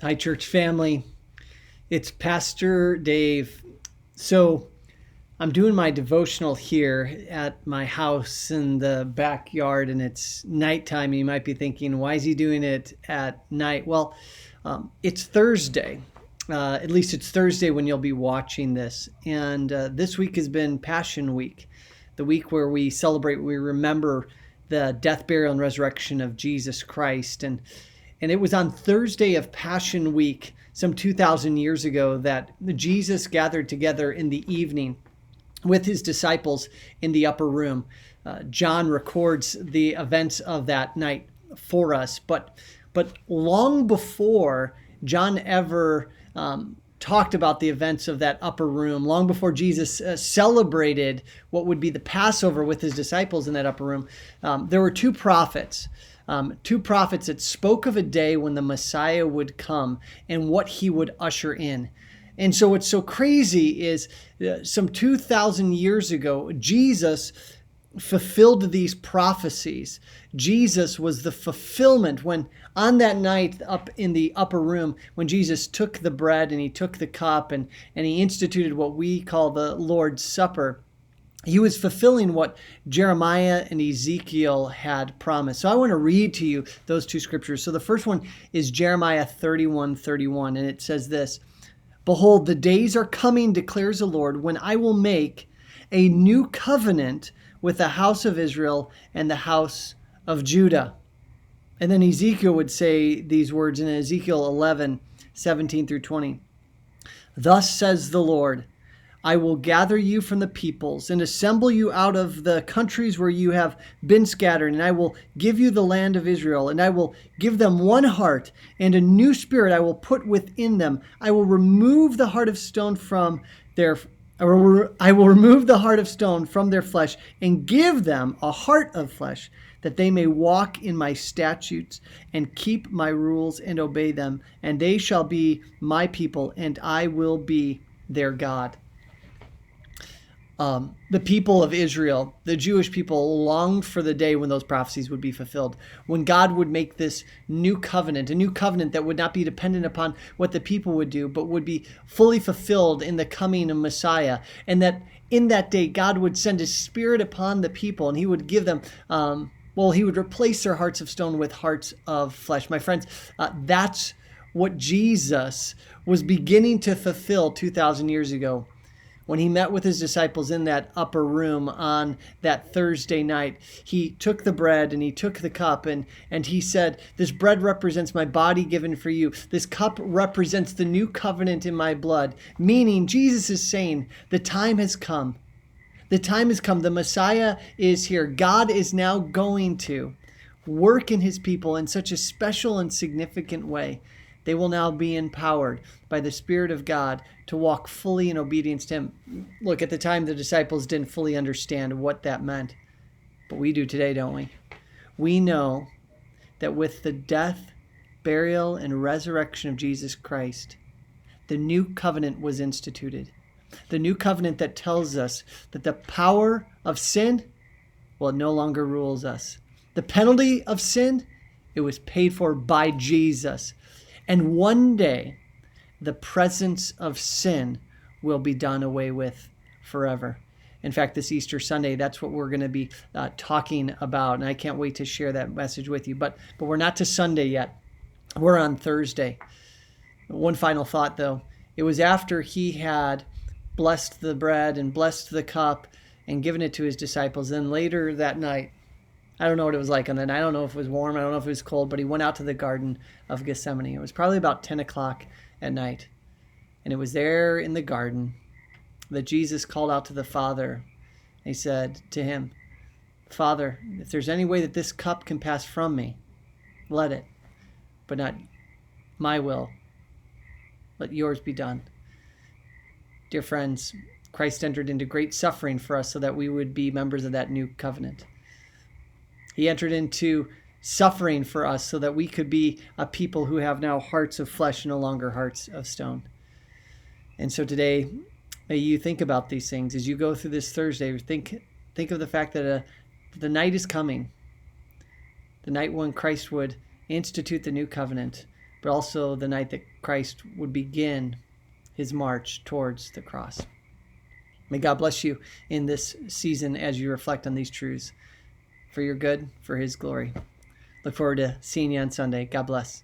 Hi, church family. It's Pastor Dave. So, I'm doing my devotional here at my house in the backyard, and it's nighttime. You might be thinking, why is he doing it at night? Well, it's Thursday. At least it's Thursday when you'll be watching this. And this week has been Passion Week, the week where we celebrate, we remember the death, burial, and resurrection of Jesus Christ. And it was on Thursday of Passion Week, some 2,000 years ago, that Jesus gathered together in the evening with his disciples in the upper room. John records the events of that night for us, but long before John ever talked about the events of that upper room, long before Jesus celebrated what would be the Passover with his disciples in that upper room, there were two prophets that spoke of a day when the Messiah would come and what he would usher in. And so what's so crazy is some 2,000 years ago, Jesus fulfilled these prophecies. Jesus was the fulfillment when on that night up in the upper room, when Jesus took the bread and he took the cup and he instituted what we call the Lord's Supper. He was fulfilling what Jeremiah and Ezekiel had promised. So I want to read to you those two scriptures. So the first one is Jeremiah 31:31, and it says this: "Behold, the days are coming, declares the Lord, when I will make a new covenant with the house of Israel and the house of Judah." And then Ezekiel would say these words in Ezekiel 11:17-20. "Thus says the Lord, I will gather you from the peoples and assemble you out of the countries where you have been scattered, and I will give you the land of Israel, and I will give them one heart, and a new spirit I will put within them. I will remove the heart of stone from their I will remove the heart of stone from their flesh and give them a heart of flesh, that they may walk in my statutes and keep my rules and obey them, and they shall be my people, and I will be their God." The people of Israel, the Jewish people, longed for the day when those prophecies would be fulfilled, when God would make this new covenant, a new covenant that would not be dependent upon what the people would do, but would be fully fulfilled in the coming of Messiah. And that in that day, God would send his spirit upon the people, and he would give them, he would replace their hearts of stone with hearts of flesh. My friends, that's what Jesus was beginning to fulfill 2,000 years ago. When he met with his disciples in that upper room on that Thursday night, he took the bread and he took the cup and he said, "This bread represents my body given for you. This cup represents the new covenant in my blood." Meaning, Jesus is saying, the time has come. The time has come. The Messiah is here. God is now going to work in his people in such a special and significant way. They will now be empowered by the Spirit of God to walk fully in obedience to him. Look, at the time, the disciples didn't fully understand what that meant. But we do today, don't we? We know that with the death, burial, and resurrection of Jesus Christ, the new covenant was instituted. The new covenant that tells us that the power of sin, well, it no longer rules us. The penalty of sin, it was paid for by Jesus. And one day, the presence of sin will be done away with forever. In fact, this Easter Sunday, that's what we're going to be talking about. And I can't wait to share that message with you. But we're not to Sunday yet. We're on Thursday. One final thought, though. It was after he had blessed the bread and blessed the cup and given it to his disciples. Then later that night, I don't know what it was like on that night. I don't know if it was warm. I don't know if it was cold, but he went out to the Garden of Gethsemane. It was probably about 10 o'clock at night. And it was there in the garden that Jesus called out to the Father. He said to him, "Father, if there's any way that this cup can pass from me, let it. But not my will. Let yours be done." Dear friends, Christ entered into great suffering for us so that we would be members of that new covenant. He entered into suffering for us so that we could be a people who have now hearts of flesh, no longer hearts of stone. And so today, may you think about these things as you go through this Thursday. Think of the fact that the night is coming, the night when Christ would institute the new covenant. but also the night that Christ would begin his march towards the cross. May God bless you in this season as you reflect on these truths for your good, for his glory. Look forward to seeing you on Sunday. God bless.